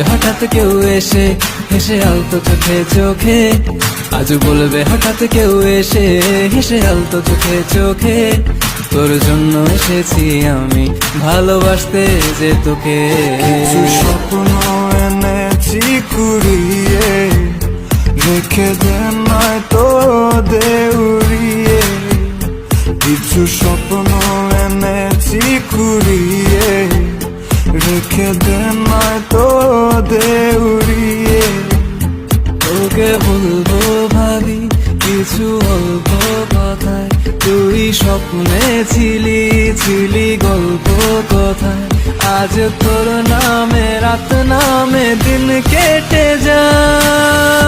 বলবে হঠাৎ কেউ এসে হেসে আলতো চোখে চোখে, আজ বলবে হঠাৎ কেউ এসে হেসে আলতো চোখে চোখে, তোর জন্য এসেছি আমি ভালোবাসতে যে তোকে। কিছু স্বপ্ন এনেছি কুড়িয়ে, রেখে দে নয়তো দেউড়িয়ে। কিছু স্বপ্ন এনেছি কুড়িয়ে, রেখে দে নয়তো দেউড়িয়ে। তোকে বলবো ভাবি কিছু অল্প কথায়, তুই স্বপ্নে ছিলি ছিলি গল্প কথায়, আজ তোর নামে রাত নামে দিন কেটে যায়।